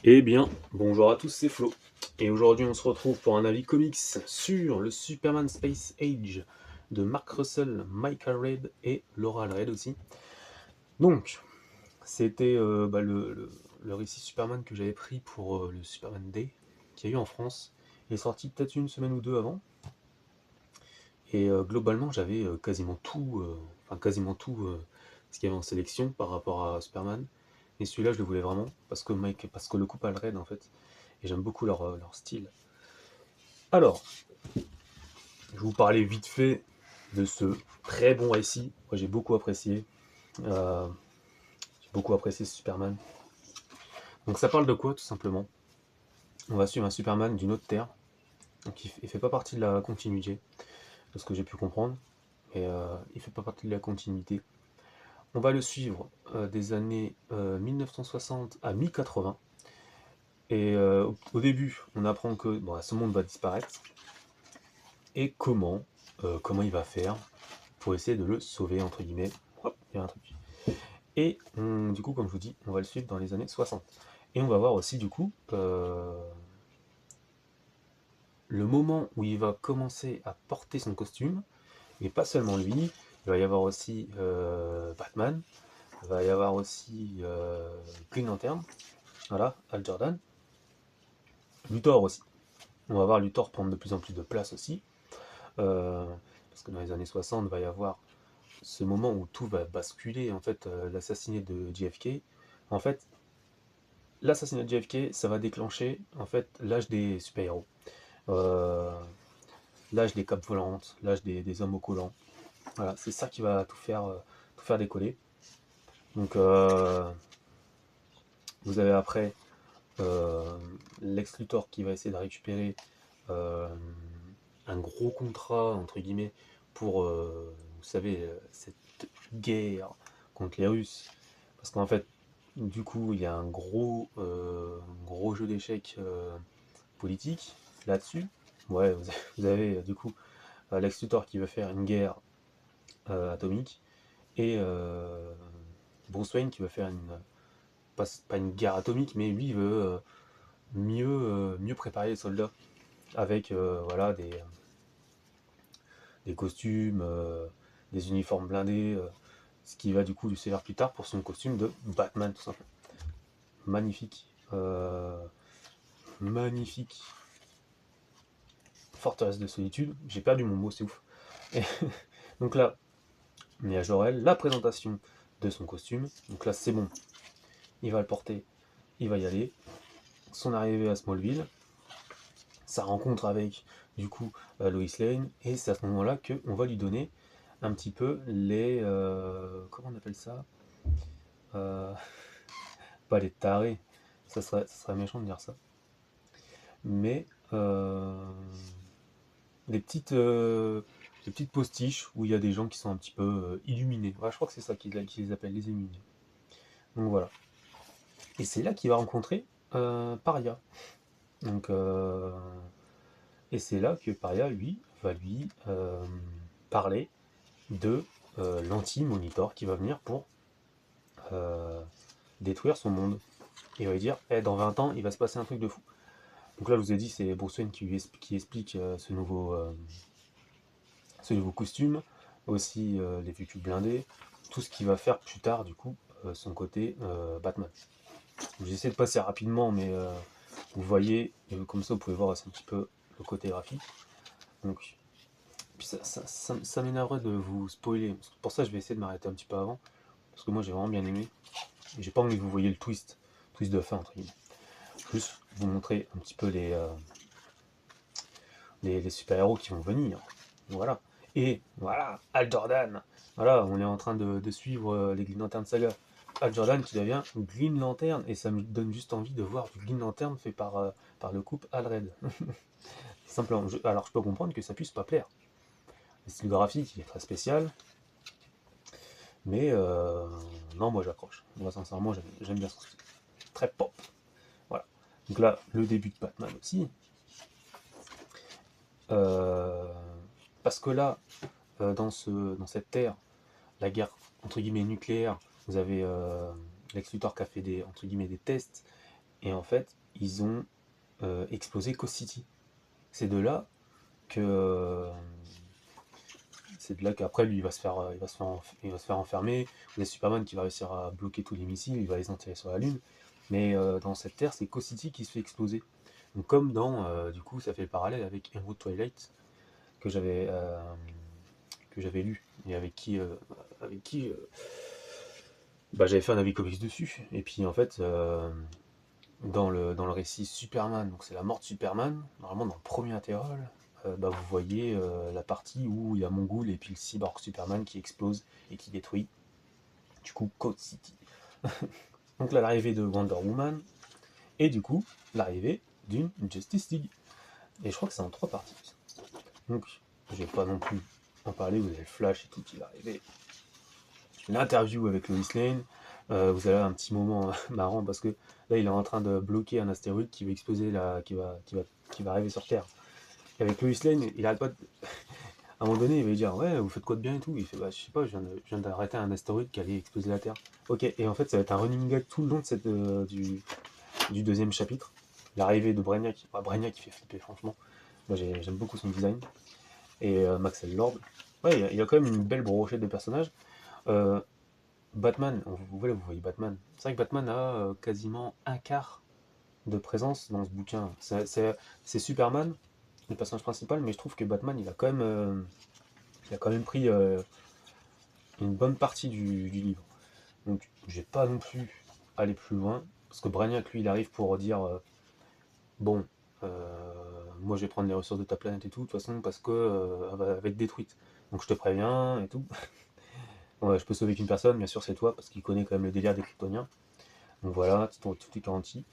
Eh bien, bonjour à tous, c'est Flo. Et aujourd'hui, on se retrouve pour un avis comics sur le Superman Space Age de Mark Russell, Michael Red et Laura Alred aussi. Donc, c'était le récit Superman que j'avais pris pour le Superman Day qu'il y a eu en France. Il est sorti peut-être une semaine ou deux avant. Et globalement, j'avais quasiment tout ce qu'il y avait en sélection par rapport à Superman. Et celui-là, je le voulais vraiment parce que le couple Alred en fait. Et j'aime beaucoup leur style. Alors, je vais vous parler vite fait de ce très bon récit. Moi, j'ai beaucoup apprécié. Euh, j'ai beaucoup apprécié ce Superman. Donc, ça parle de quoi, tout simplement? On va suivre un Superman d'une autre Terre. Donc, il fait pas partie de la continuité, de ce que j'ai pu comprendre. Mais il fait pas partie de la continuité. On va le suivre des années 1960 à 1080. Et au début, on apprend que bon, ce monde va disparaître. Et comment il va faire pour essayer de le sauver, entre guillemets. Hop, il y a un truc. Et du coup, comme je vous dis, on va le suivre dans les années 60. Et on va voir aussi, du coup, le moment où il va commencer à porter son costume, et pas seulement lui, il va y avoir aussi Batman, il va y avoir aussi Green Lantern, voilà, Al Jordan, Luthor aussi. On va voir Luthor prendre de plus en plus de place aussi, euh, parce que dans les années 60, il va y avoir ce moment où tout va basculer, en fait, l'assassinat de JFK. En fait, l'assassinat de JFK, ça va déclencher en fait l'âge des super-héros. Euh, L'âge des capes volantes, l'âge des hommes au collant. Voilà, c'est ça qui va tout faire décoller. Donc, vous avez après euh, Lex Luthor qui va essayer de récupérer euh, un gros contrat, entre guillemets, pour, vous savez, cette guerre contre les Russes. Parce qu'en fait, du coup, il y a un gros jeu d'échecs politique là-dessus. Ouais, vous avez du coup Lex Luthor qui veut faire une guerre atomique et Bruce Wayne qui veut faire pas une guerre atomique, mais lui il veut mieux préparer les soldats avec voilà, des costumes, des uniformes blindés, ce qui va du coup lui servir plus tard pour son costume de Batman tout simplement. Magnifique. Magnifique forteresse de solitude. J'ai perdu mon mot, c'est ouf. Et donc là, on est à Jor-El, la présentation de son costume. Donc là, c'est bon, il va le porter, il va y aller. Son arrivée à Smallville, sa rencontre avec, du coup, Lois Lane, et c'est à ce moment-là qu'on va lui donner un petit peu les... comment on appelle ça? euh, Pas les tarés, ça serait méchant de dire ça. Mais des petites, euh, des petites postiches où il y a des gens qui sont un petit peu illuminés. Ouais, je crois que c'est ça qu'ils les appellent, les illuminés. Donc voilà. Et c'est là qu'il va rencontrer Paria. Donc, et c'est là que Paria, lui, va lui parler de l'anti-monitor qui va venir pour euh, détruire son monde. Et il va lui dire, eh, dans 20 ans, il va se passer un truc de fou. Donc là, je vous ai dit, c'est Bruce Wayne qui explique ce nouveau costume, aussi les véhicules blindés, tout ce qui va faire plus tard, du coup, son côté Batman. J'essaie de passer rapidement, mais vous voyez, comme ça vous pouvez voir aussi un petit peu le côté graphique. Donc, puis ça m'énerverait de vous spoiler. Pour ça, je vais essayer de m'arrêter un petit peu avant, parce que moi j'ai vraiment bien aimé. Et j'ai pas envie que vous voyez le twist de fin, entre guillemets. Juste vous montrer un petit peu les super-héros qui vont venir. Voilà. Et voilà, Al Jordan. Voilà, on est en train de suivre les Green Lantern Saga. Al Jordan qui devient Green Lantern, et ça me donne juste envie de voir du Green Lantern fait par le couple Alred. Simplement. Alors je peux comprendre que ça puisse pas plaire. Le style graphique il est très spécial, mais non, moi j'accroche. Moi sincèrement, j'aime bien son style. Très pop. Voilà. Donc là, le début de Batman aussi. Euh, Parce que là, dans cette terre, la guerre entre guillemets nucléaire, vous avez Lex Luthor qui a fait des, entre guillemets, des tests, et en fait, ils ont explosé Coast City. C'est de là que c'est de là qu'après lui il va se faire enfermer. Vous avez Superman qui va réussir à bloquer tous les missiles, il va les enterrer sur la Lune. Mais dans cette terre, c'est Coast City qui se fait exploser. Donc comme dans du coup ça fait le parallèle avec Emerald Twilight que j'avais lu et avec qui bah, j'avais fait un avis comics dessus. Et puis en fait dans le récit Superman, donc c'est la mort de Superman, normalement dans le premier intégral, bah, vous voyez la partie où il y a Mongul et puis le cyborg Superman qui explose et qui détruit, du coup, Code City. Donc là, l'arrivée de Wonder Woman, et du coup, l'arrivée d'une Justice League. Et je crois que c'est en 3 parties. Donc, je vais pas non plus en parler, vous avez le Flash et tout qui va arriver. L'interview avec Lois Lane, vous avez un petit moment marrant parce que là il est en train de bloquer un astéroïde qui va exploser, qui va arriver sur Terre. Et avec Lois Lane, il arrête pas de... À un moment donné, il va lui dire ouais, vous faites quoi de bien et tout. Il fait bah je sais pas, je viens d'arrêter un astéroïde qui allait exploser la Terre. Ok, et en fait ça va être un running gag tout le long de du deuxième chapitre. L'arrivée de Brainiac, Brainiac qui fait flipper franchement. Moi j'aime beaucoup son design. Et Maxwell Lord. Ouais, il y a quand même une belle brochette de personnages. Euh, Batman, vous voyez Batman. C'est vrai que Batman a quasiment un quart de présence dans ce bouquin. C'est Superman, le personnage principal, mais je trouve que Batman, il a quand même pris une bonne partie du livre. Donc, je vais pas non plus aller plus loin, parce que Brainiac, lui, il arrive pour dire bon, moi je vais prendre les ressources de ta planète et tout, de toute façon, parce que elle va être détruite. Donc, je te préviens et tout. Ouais, je peux sauver qu'une personne, bien sûr, c'est toi, parce qu'il connaît quand même le délire des Kryptoniens. Donc voilà, tout est garanti.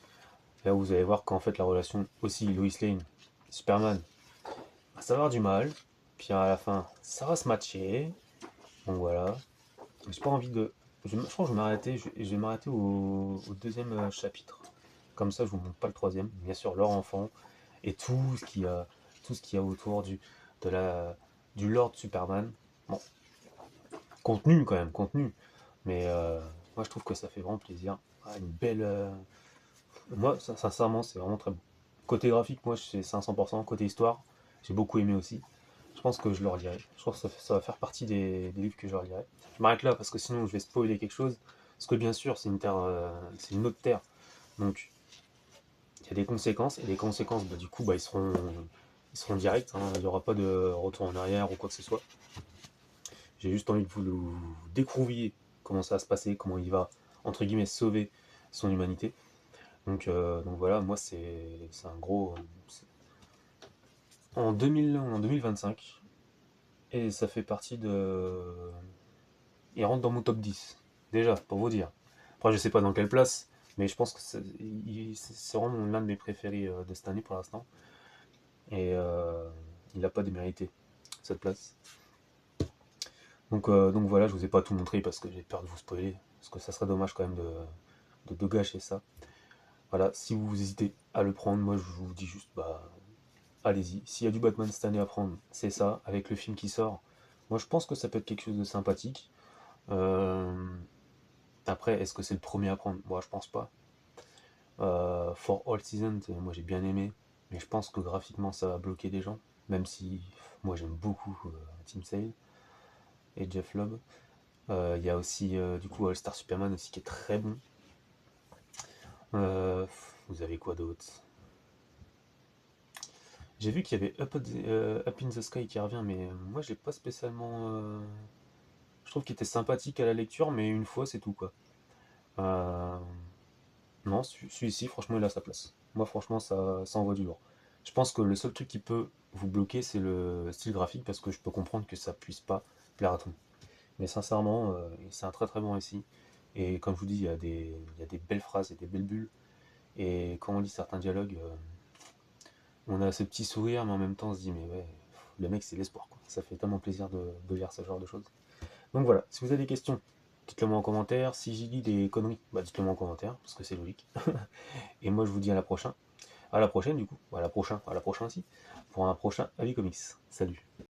Là, vous allez voir qu'en fait, la relation aussi, Lois Lane, Superman, ça va avoir du mal. Puis à la fin, ça va se matcher. Donc voilà. J'ai pas envie de. Je pense que je vais m'arrêter au deuxième chapitre. Comme ça, je vous montre pas le troisième. Bien sûr, leur enfant et tout ce qu'il y a autour de la, du Lord Superman. Bon, contenu quand même, contenu. Mais moi, je trouve que ça fait vraiment plaisir. Ah, une belle. Moi, sincèrement, c'est vraiment très bon. Côté graphique, moi, c'est 500%. Côté histoire, j'ai beaucoup aimé aussi. Je pense que je le relirai. Je pense que ça va faire partie des livres que je relirai. Je m'arrête là parce que sinon, je vais spoiler quelque chose. Parce que bien sûr, c'est une terre, c'est une autre terre. Donc, il y a des conséquences. Et les conséquences, bah, du coup, bah, ils seront directs. Hein. Il n'y aura pas de retour en arrière ou quoi que ce soit. J'ai juste envie que vous découvriez comment ça va se passer, comment il va, entre guillemets, sauver son humanité. Donc voilà, moi c'est un gros. En 2025, et ça fait partie de. Il rentre dans mon top 10, déjà, pour vous dire. Après, je sais pas dans quelle place, mais je pense que c'est vraiment l'un de mes préférés de cette année pour l'instant. Et il n'a pas démérité cette place. Donc voilà, je vous ai pas tout montré parce que j'ai peur de vous spoiler, parce que ça serait dommage quand même de gâcher ça. Voilà, si vous hésitez à le prendre, moi je vous dis juste, bah, allez-y. S'il y a du Batman cette année à prendre, c'est ça, avec le film qui sort. Moi, je pense que ça peut être quelque chose de sympathique. Euh, Après, est-ce que c'est le premier à prendre? Moi, je pense pas. For All Seasons, moi j'ai bien aimé, mais je pense que graphiquement ça va bloquer des gens, même si moi j'aime beaucoup Team Sale et Jeff Lobb. Il y a aussi du coup All Star Superman aussi qui est très bon. Euh, vous avez quoi d'autre? J'ai vu qu'il y avait Up in the Sky qui revient, mais moi j'ai pas spécialement. Je trouve qu'il était sympathique à la lecture, mais une fois c'est tout quoi. Euh, non, celui-ci, franchement, il a sa place. Moi, franchement, ça envoie du lourd. Je pense que le seul truc qui peut vous bloquer, c'est le style graphique, parce que je peux comprendre que ça puisse pas plaire à tout le monde. Mais sincèrement, c'est un très très bon récit. Et comme je vous dis, il y a des belles phrases et des belles bulles. Et quand on lit certains dialogues, on a ce petit sourire, mais en même temps, on se dit, mais ouais, le mec, c'est l'espoir, quoi. Ça fait tellement plaisir de lire ce genre de choses. Donc voilà, si vous avez des questions, dites-le moi en commentaire. Si j'y dis des conneries, bah dites-le moi en commentaire, parce que c'est logique. Et moi je vous dis à la prochaine. À la prochaine du coup. À la prochaine aussi. Pour un prochain avis comics. Salut.